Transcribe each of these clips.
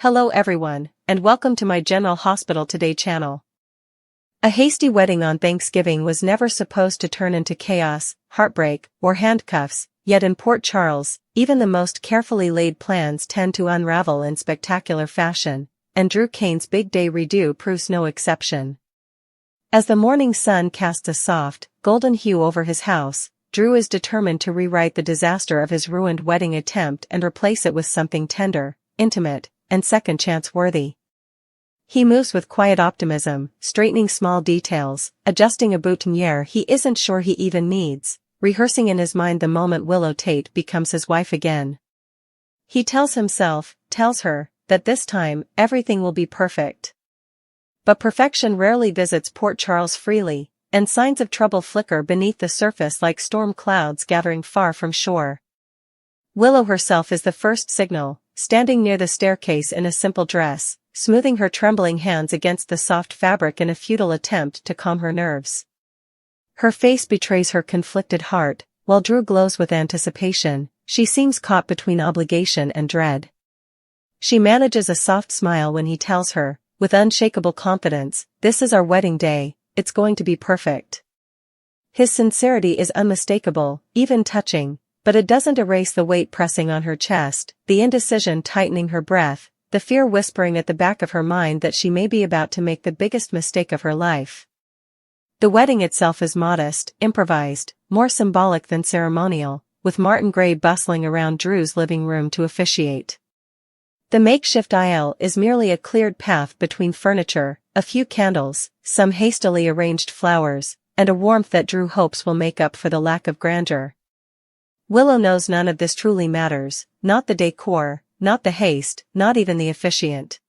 Hello everyone, and welcome to my General Hospital Today channel. A hasty wedding on Thanksgiving was never supposed to turn into chaos, heartbreak, or handcuffs, yet in Port Charles, even the most carefully laid plans tend to unravel in spectacular fashion, and Drew Kane's big day redo proves no exception. As the morning sun casts a soft, golden hue over his house, Drew is determined to rewrite the disaster of his ruined wedding attempt and replace it with something tender, intimate, and second-chance worthy. He moves with quiet optimism, straightening small details, adjusting a boutonniere he isn't sure he even needs, rehearsing in his mind the moment Willow Tate becomes his wife again. He tells her, that this time, everything will be perfect. But perfection rarely visits Port Charles freely, and signs of trouble flicker beneath the surface like storm clouds gathering far from shore. Willow herself is the first signal, standing near the staircase in a simple dress, smoothing her trembling hands against the soft fabric in a futile attempt to calm her nerves. Her face betrays her conflicted heart, while Drew glows with anticipation. She seems caught between obligation and dread. She manages a soft smile when he tells her, with unshakable confidence, "This is our wedding day, it's going to be perfect." His sincerity is unmistakable, even touching, but it doesn't erase the weight pressing on her chest, the indecision tightening her breath, the fear whispering at the back of her mind that she may be about to make the biggest mistake of her life. The wedding itself is modest, improvised, more symbolic than ceremonial, with Martin Gray bustling around Drew's living room to officiate. The makeshift aisle is merely a cleared path between furniture, a few candles, some hastily arranged flowers, and a warmth that Drew hopes will make up for the lack of grandeur. Willow knows none of this truly matters, not the decor, not the haste, not even the officiant.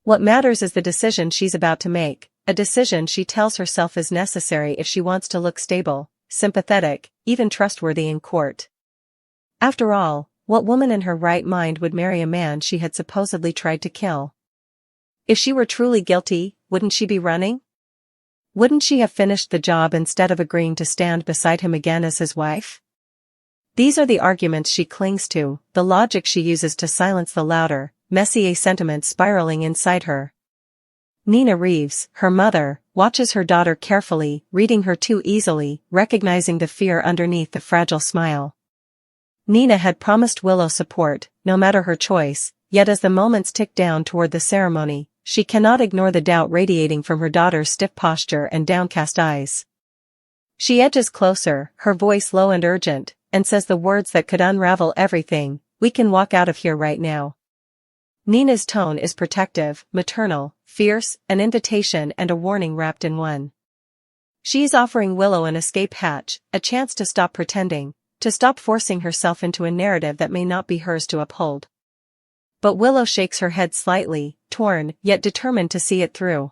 What matters is the decision she's about to make, a decision she tells herself is necessary if she wants to look stable, sympathetic, even trustworthy in court. After all, what woman in her right mind would marry a man she had supposedly tried to kill? If she were truly guilty, wouldn't she be running? Wouldn't she have finished the job instead of agreeing to stand beside him again as his wife? These are the arguments she clings to, the logic she uses to silence the louder, messier sentiments spiraling inside her. Nina Reeves, her mother, watches her daughter carefully, reading her too easily, recognizing the fear underneath the fragile smile. Nina had promised Willow support, no matter her choice, yet as the moments tick down toward the ceremony, she cannot ignore the doubt radiating from her daughter's stiff posture and downcast eyes. She edges closer, her voice low and urgent, and says the words that could unravel everything, "We can walk out of here right now." Nina's tone is protective, maternal, fierce, an invitation and a warning wrapped in one. She's offering Willow an escape hatch, a chance to stop pretending, to stop forcing herself into a narrative that may not be hers to uphold. But Willow shakes her head slightly, torn, yet determined to see it through.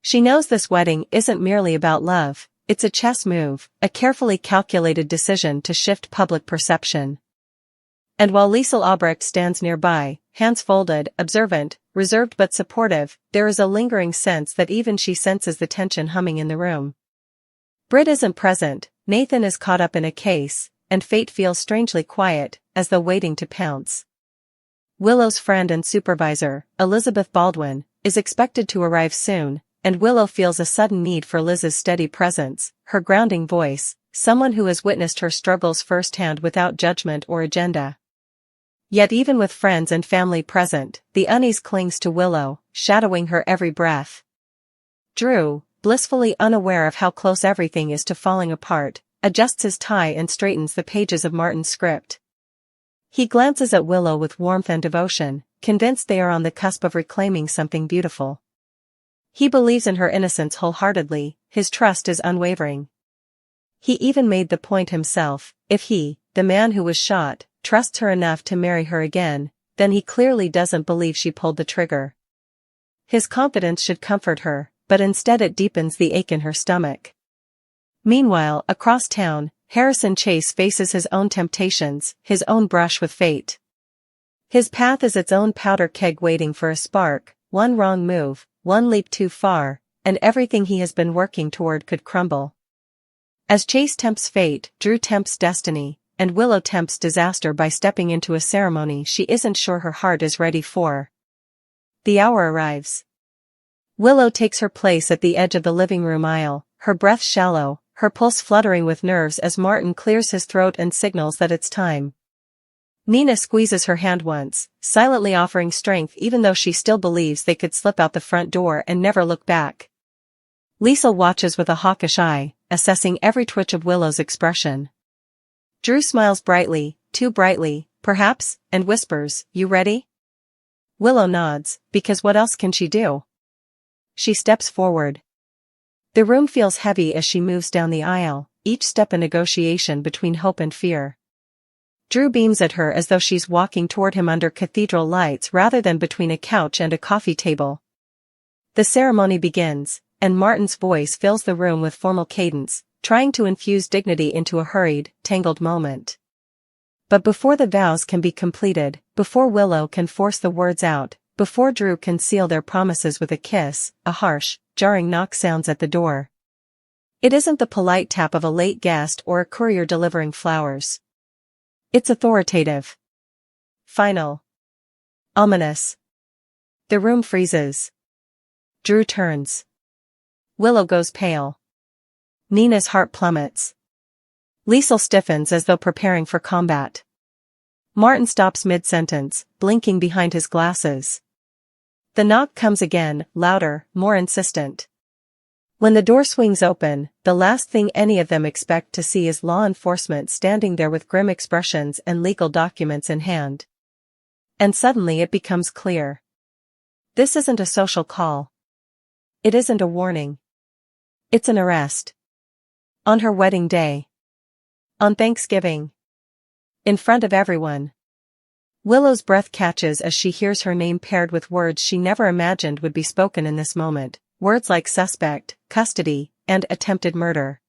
She knows this wedding isn't merely about love. It's a chess move, a carefully calculated decision to shift public perception. And while Liesl Albrecht stands nearby, hands folded, observant, reserved but supportive, there is a lingering sense that even she senses the tension humming in the room. Britt isn't present, Nathan is caught up in a case, and fate feels strangely quiet, as though waiting to pounce. Willow's friend and supervisor, Elizabeth Baldwin, is expected to arrive soon, and Willow feels a sudden need for Liz's steady presence, her grounding voice, someone who has witnessed her struggles firsthand without judgment or agenda. Yet even with friends and family present, the unease clings to Willow, shadowing her every breath. Drew, blissfully unaware of how close everything is to falling apart, adjusts his tie and straightens the pages of Martin's script. He glances at Willow with warmth and devotion, convinced they are on the cusp of reclaiming something beautiful. He believes in her innocence wholeheartedly, his trust is unwavering. He even made the point himself, if he, the man who was shot, trusts her enough to marry her again, then he clearly doesn't believe she pulled the trigger. His confidence should comfort her, but instead it deepens the ache in her stomach. Meanwhile, across town, Harrison Chase faces his own temptations, his own brush with fate. His path is its own powder keg waiting for a spark, one wrong move, one leap too far, and everything he has been working toward could crumble. As Chase tempts fate, Drew tempts destiny, and Willow tempts disaster by stepping into a ceremony she isn't sure her heart is ready for. The hour arrives. Willow takes her place at the edge of the living room aisle, her breath shallow, her pulse fluttering with nerves as Martin clears his throat and signals that it's time. Nina squeezes her hand once, silently offering strength even though she still believes they could slip out the front door and never look back. Liesl watches with a hawkish eye, assessing every twitch of Willow's expression. Drew smiles brightly, too brightly, perhaps, and whispers, "You ready?" Willow nods, because what else can she do? She steps forward. The room feels heavy as she moves down the aisle, each step a negotiation between hope and fear. Drew beams at her as though she's walking toward him under cathedral lights rather than between a couch and a coffee table. The ceremony begins, and Martin's voice fills the room with formal cadence, trying to infuse dignity into a hurried, tangled moment. But before the vows can be completed, before Willow can force the words out, before Drew can seal their promises with a kiss, a harsh, jarring knock sounds at the door. It isn't the polite tap of a late guest or a courier delivering flowers. It's authoritative. Final. Ominous. The room freezes. Drew turns. Willow goes pale. Nina's heart plummets. Liesl stiffens as though preparing for combat. Martin stops mid-sentence, blinking behind his glasses. The knock comes again, louder, more insistent. When the door swings open, the last thing any of them expect to see is law enforcement standing there with grim expressions and legal documents in hand. And suddenly it becomes clear. This isn't a social call. It isn't a warning. It's an arrest. On her wedding day. On Thanksgiving. In front of everyone. Willow's breath catches as she hears her name paired with words she never imagined would be spoken in this moment, words like suspect, custody, and attempted murder.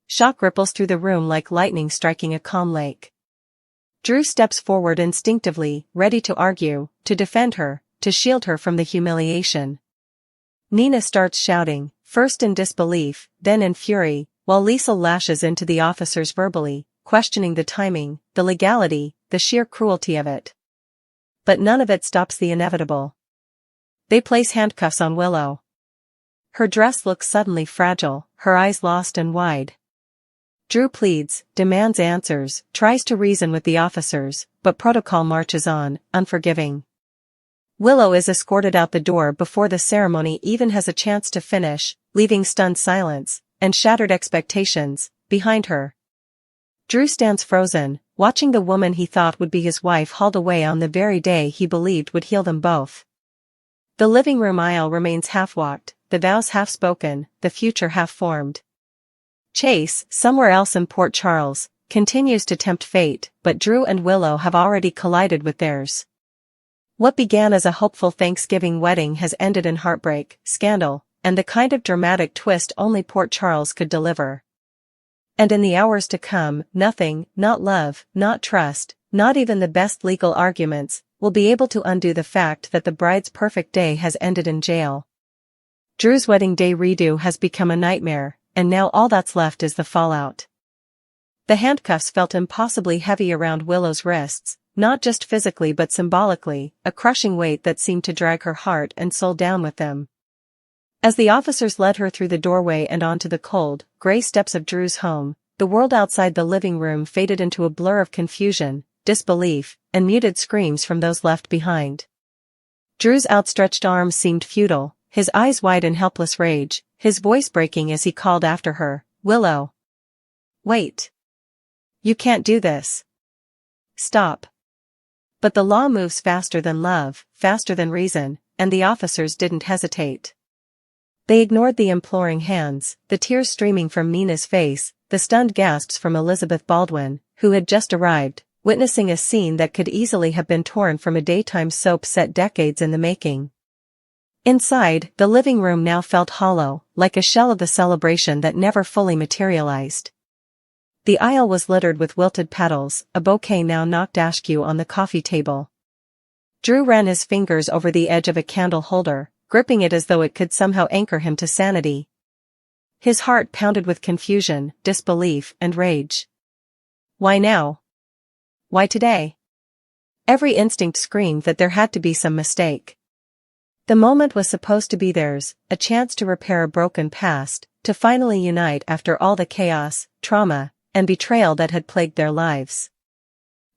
Shock ripples through the room like lightning striking a calm lake. Drew steps forward instinctively, ready to argue, to defend her, to shield her from the humiliation. Nina starts shouting, first in disbelief, then in fury, while Liesl lashes into the officers verbally, questioning the timing, the legality, the sheer cruelty of it. But none of it stops the inevitable. They place handcuffs on Willow. Her dress looks suddenly fragile, her eyes lost and wide. Drew pleads, demands answers, tries to reason with the officers, but protocol marches on, unforgiving. Willow is escorted out the door before the ceremony even has a chance to finish, leaving stunned silence, and shattered expectations, behind her. Drew stands frozen, watching the woman he thought would be his wife hauled away on the very day he believed would heal them both. The living room aisle remains half-walked, the vows half-spoken, the future half-formed. Chase, somewhere else in Port Charles, continues to tempt fate, but Drew and Willow have already collided with theirs. What began as a hopeful Thanksgiving wedding has ended in heartbreak, scandal, and the kind of dramatic twist only Port Charles could deliver. And in the hours to come, nothing, not love, not trust, not even the best legal arguments, will be able to undo the fact that the bride's perfect day has ended in jail. Drew's wedding day redo has become a nightmare, and now all that's left is the fallout. The handcuffs felt impossibly heavy around Willow's wrists, not just physically but symbolically, a crushing weight that seemed to drag her heart and soul down with them. As the officers led her through the doorway and onto the cold, gray steps of Drew's home, the world outside the living room faded into a blur of confusion, disbelief, and muted screams from those left behind. Drew's outstretched arms seemed futile, his eyes wide in helpless rage, his voice breaking as he called after her, "Willow! Wait! You can't do this! Stop!" But the law moves faster than love, faster than reason, and the officers didn't hesitate. They ignored the imploring hands, the tears streaming from Nina's face, the stunned gasps from Elizabeth Baldwin, who had just arrived, witnessing a scene that could easily have been torn from a daytime soap set decades in the making. Inside, the living room now felt hollow, like a shell of the celebration that never fully materialized. The aisle was littered with wilted petals, a bouquet now knocked askew on the coffee table. Drew ran his fingers over the edge of a candle holder, gripping it as though it could somehow anchor him to sanity. His heart pounded with confusion, disbelief, and rage. Why now? Why today? Every instinct screamed that there had to be some mistake. The moment was supposed to be theirs, a chance to repair a broken past, to finally unite after all the chaos, trauma, and betrayal that had plagued their lives.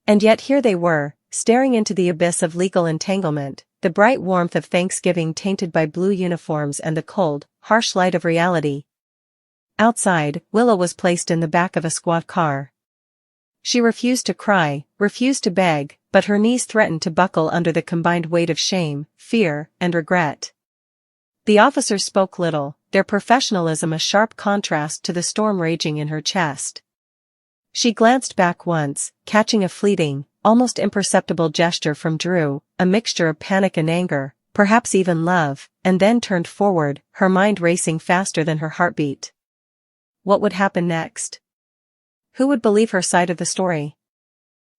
And yet here they were, staring into the abyss of legal entanglement, the bright warmth of Thanksgiving tainted by blue uniforms and the cold, harsh light of reality. Outside, Willow was placed in the back of a squad car. She refused to cry, refused to beg, but her knees threatened to buckle under the combined weight of shame, fear, and regret. The officers spoke little, their professionalism a sharp contrast to the storm raging in her chest. She glanced back once, catching a fleeting, almost imperceptible gesture from Drew, a mixture of panic and anger, perhaps even love, and then turned forward, her mind racing faster than her heartbeat. What would happen next? Who would believe her side of the story?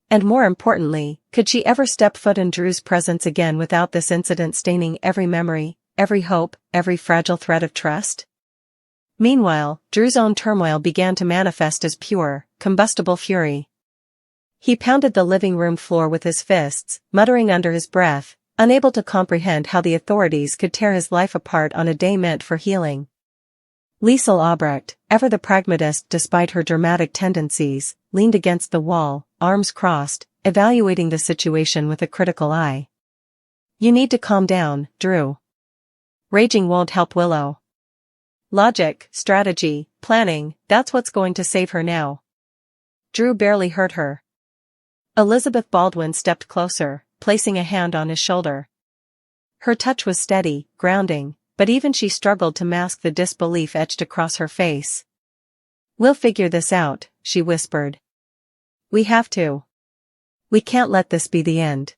And more importantly, could she ever step foot in Drew's presence again without this incident staining every memory, every hope, every fragile thread of trust? Meanwhile, Drew's own turmoil began to manifest as pure, combustible fury. He pounded the living room floor with his fists, muttering under his breath, unable to comprehend how the authorities could tear his life apart on a day meant for healing. Liesel Albrecht, ever the pragmatist despite her dramatic tendencies, leaned against the wall, arms crossed, evaluating the situation with a critical eye. "You need to calm down, Drew. Raging won't help Willow. Logic, strategy, planning, that's what's going to save her now." Drew barely heard her. Elizabeth Baldwin stepped closer, placing a hand on his shoulder. Her touch was steady, grounding, but even she struggled to mask the disbelief etched across her face. "We'll figure this out," she whispered. "We have to. We can't let this be the end."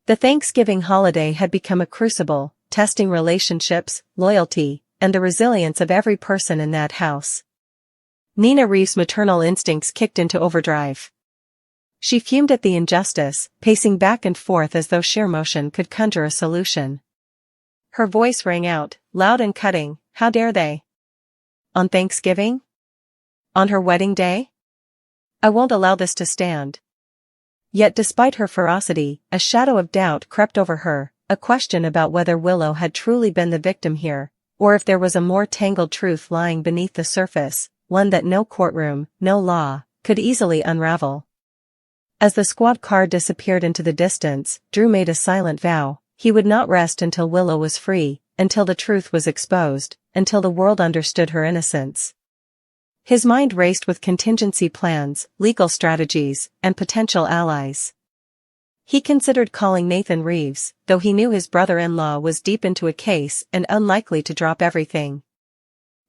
The Thanksgiving holiday had become a crucible, testing relationships, loyalty, and the resilience of every person in that house. Nina Reeves' maternal instincts kicked into overdrive. She fumed at the injustice, pacing back and forth as though sheer motion could conjure a solution. Her voice rang out, loud and cutting, "How dare they? On Thanksgiving? On her wedding day? I won't allow this to stand." Yet despite her ferocity, a shadow of doubt crept over her, a question about whether Willow had truly been the victim here, or if there was a more tangled truth lying beneath the surface, one that no courtroom, no law, could easily unravel. As the squad car disappeared into the distance, Drew made a silent vow. He would not rest until Willow was free, until the truth was exposed, until the world understood her innocence. His mind raced with contingency plans, legal strategies, and potential allies. He considered calling Nathan Reeves, though he knew his brother-in-law was deep into a case and unlikely to drop everything.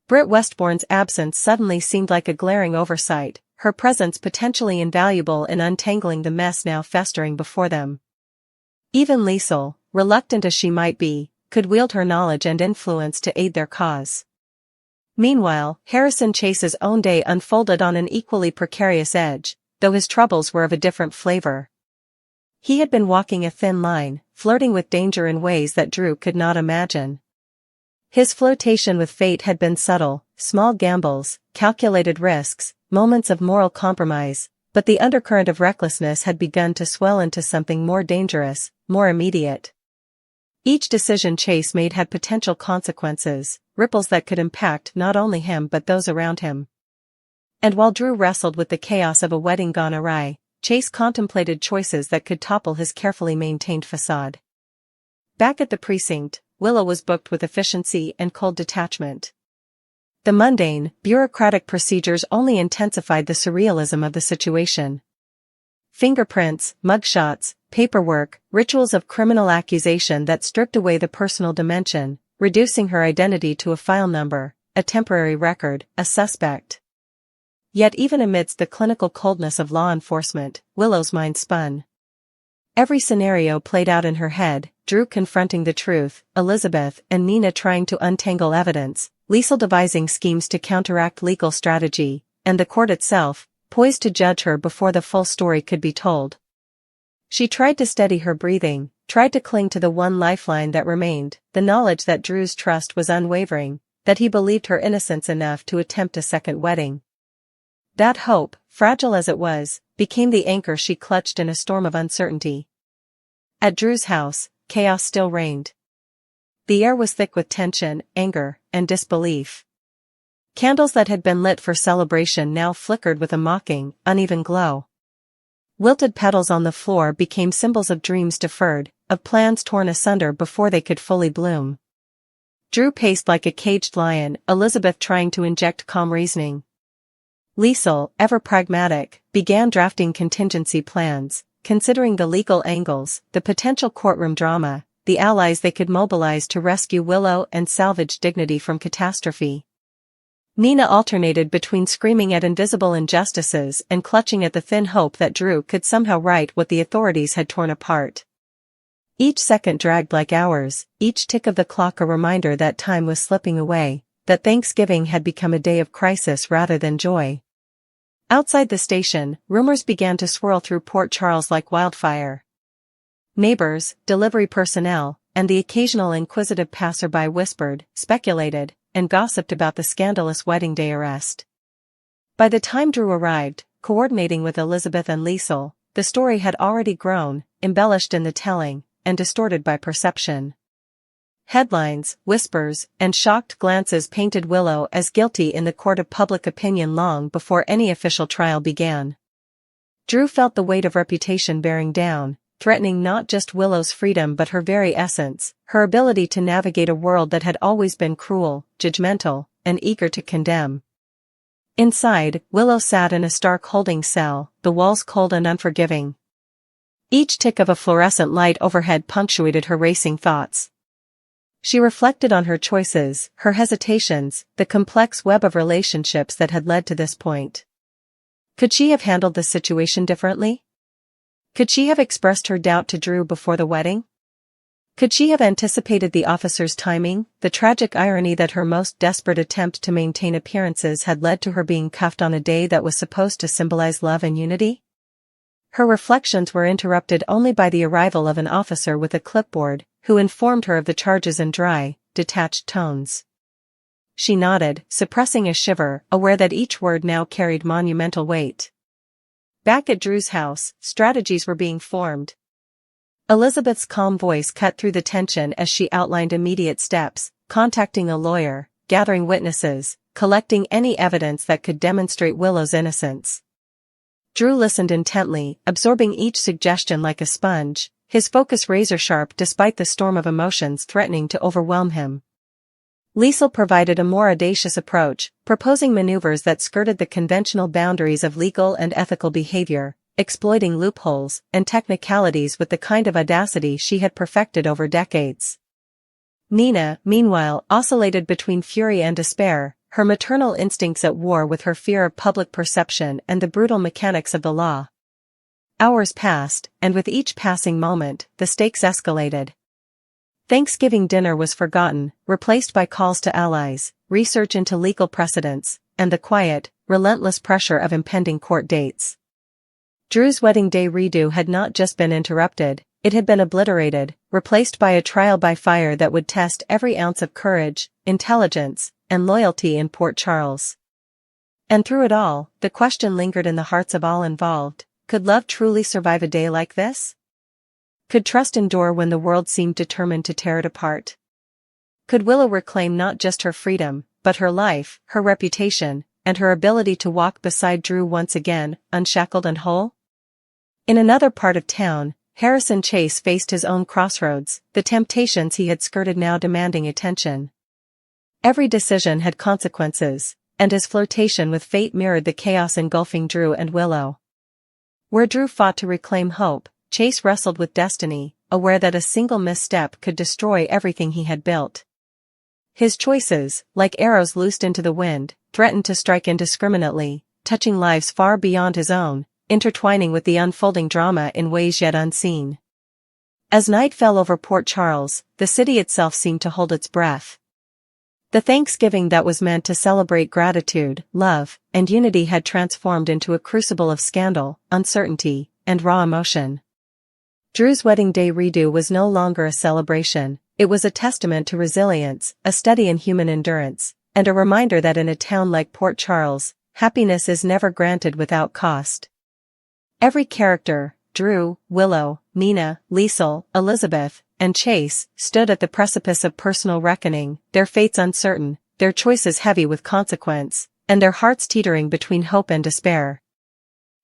Britt Westbourne's absence suddenly seemed like a glaring oversight, her presence potentially invaluable in untangling the mess now festering before them. Even Liesel, reluctant as she might be, could wield her knowledge and influence to aid their cause. Meanwhile, Harrison Chase's own day unfolded on an equally precarious edge, though his troubles were of a different flavor. He had been walking a thin line, flirting with danger in ways that Drew could not imagine. His flirtation with fate had been subtle, small gambles, calculated risks, moments of moral compromise, but the undercurrent of recklessness had begun to swell into something more dangerous, more immediate. Each decision Chase made had potential consequences, ripples that could impact not only him but those around him. And while Drew wrestled with the chaos of a wedding gone awry, Chase contemplated choices that could topple his carefully maintained facade. Back at the precinct, Willow was booked with efficiency and cold detachment. The mundane, bureaucratic procedures only intensified the surrealism of the situation. Fingerprints, mugshots, paperwork, rituals of criminal accusation that stripped away the personal dimension, reducing her identity to a file number, a temporary record, a suspect. Yet even amidst the clinical coldness of law enforcement, Willow's mind spun. Every scenario played out in her head, Drew confronting the truth, Elizabeth and Nina trying to untangle evidence, Liesel devising schemes to counteract legal strategy, and the court itself, poised to judge her before the full story could be told. She tried to steady her breathing, tried to cling to the one lifeline that remained, the knowledge that Drew's trust was unwavering, that he believed her innocence enough to attempt a second wedding. That hope, fragile as it was, became the anchor she clutched in a storm of uncertainty. At Drew's house, chaos still reigned. The air was thick with tension, anger, and disbelief. Candles that had been lit for celebration now flickered with a mocking, uneven glow. Wilted petals on the floor became symbols of dreams deferred, of plans torn asunder before they could fully bloom. Drew paced like a caged lion, Elizabeth trying to inject calm reasoning. Liesl, ever pragmatic, began drafting contingency plans, considering the legal angles, the potential courtroom drama, the allies they could mobilize to rescue Willow and salvage dignity from catastrophe. Nina alternated between screaming at invisible injustices and clutching at the thin hope that Drew could somehow right what the authorities had torn apart. Each second dragged like hours, each tick of the clock a reminder that time was slipping away, that Thanksgiving had become a day of crisis rather than joy. Outside the station, rumors began to swirl through Port Charles like wildfire. Neighbors, delivery personnel, and the occasional inquisitive passerby whispered, speculated, and gossiped about the scandalous wedding day arrest. By the time Drew arrived, coordinating with Elizabeth and Liesl, the story had already grown, embellished in the telling, and distorted by perception. Headlines, whispers, and shocked glances painted Willow as guilty in the court of public opinion long before any official trial began. Drew felt the weight of reputation bearing down, threatening not just Willow's freedom but her very essence, her ability to navigate a world that had always been cruel, judgmental, and eager to condemn. Inside, Willow sat in a stark holding cell, the walls cold and unforgiving. Each tick of a fluorescent light overhead punctuated her racing thoughts. She reflected on her choices, her hesitations, the complex web of relationships that had led to this point. Could she have handled the situation differently? Could she have expressed her doubt to Drew before the wedding? Could she have anticipated the officer's timing, the tragic irony that her most desperate attempt to maintain appearances had led to her being cuffed on a day that was supposed to symbolize love and unity? Her reflections were interrupted only by the arrival of an officer with a clipboard, who informed her of the charges in dry, detached tones. She nodded, suppressing a shiver, aware that each word now carried monumental weight. Back at Drew's house, strategies were being formed. Elizabeth's calm voice cut through the tension as she outlined immediate steps, contacting a lawyer, gathering witnesses, collecting any evidence that could demonstrate Willow's innocence. Drew listened intently, absorbing each suggestion like a sponge, his focus razor-sharp despite the storm of emotions threatening to overwhelm him. Liesl provided a more audacious approach, proposing maneuvers that skirted the conventional boundaries of legal and ethical behavior, exploiting loopholes and technicalities with the kind of audacity she had perfected over decades. Nina, meanwhile, oscillated between fury and despair, her maternal instincts at war with her fear of public perception and the brutal mechanics of the law. Hours passed, and with each passing moment, the stakes escalated. Thanksgiving dinner was forgotten, replaced by calls to allies, research into legal precedents, and the quiet, relentless pressure of impending court dates. Drew's wedding day redo had not just been interrupted, it had been obliterated, replaced by a trial by fire that would test every ounce of courage, intelligence, and loyalty in Port Charles. And through it all, the question lingered in the hearts of all involved: could love truly survive a day like this? Could trust endure when the world seemed determined to tear it apart? Could Willow reclaim not just her freedom, but her life, her reputation, and her ability to walk beside Drew once again, unshackled and whole? In another part of town, Harrison Chase faced his own crossroads, the temptations he had skirted now demanding attention. Every decision had consequences, and his flirtation with fate mirrored the chaos engulfing Drew and Willow. Where Drew fought to reclaim hope, Chase wrestled with destiny, aware that a single misstep could destroy everything he had built. His choices, like arrows loosed into the wind, threatened to strike indiscriminately, touching lives far beyond his own, intertwining with the unfolding drama in ways yet unseen. As night fell over Port Charles, the city itself seemed to hold its breath. The Thanksgiving that was meant to celebrate gratitude, love, and unity had transformed into a crucible of scandal, uncertainty, and raw emotion. Drew's wedding day redo was no longer a celebration, it was a testament to resilience, a study in human endurance, and a reminder that in a town like Port Charles, happiness is never granted without cost. Every character, Drew, Willow, Nina, Liesl, Elizabeth, and Chase stood at the precipice of personal reckoning, their fates uncertain, their choices heavy with consequence, and their hearts teetering between hope and despair.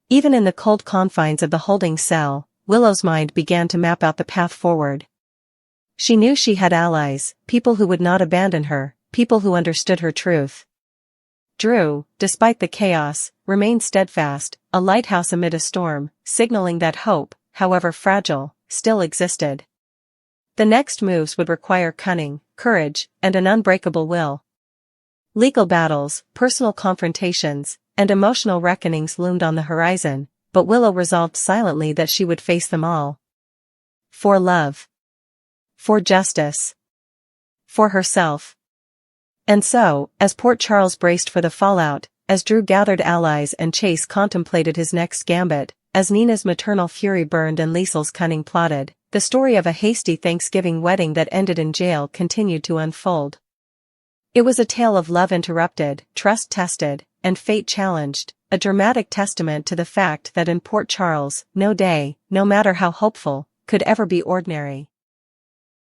Even in the cold confines of the holding cell, Willow's mind began to map out the path forward. She knew she had allies, people who would not abandon her, people who understood her truth. Drew, despite the chaos, remained steadfast, a lighthouse amid a storm, signaling that hope, however fragile, still existed. The next moves would require cunning, courage, and an unbreakable will. Legal battles, personal confrontations, and emotional reckonings loomed on the horizon, but Willow resolved silently that she would face them all. For love. For justice. For herself. And so, as Port Charles braced for the fallout, as Drew gathered allies and Chase contemplated his next gambit, as Nina's maternal fury burned and Liesl's cunning plotted, the story of a hasty Thanksgiving wedding that ended in jail continued to unfold. It was a tale of love interrupted, trust tested, and fate challenged, a dramatic testament to the fact that in Port Charles, no day, no matter how hopeful, could ever be ordinary.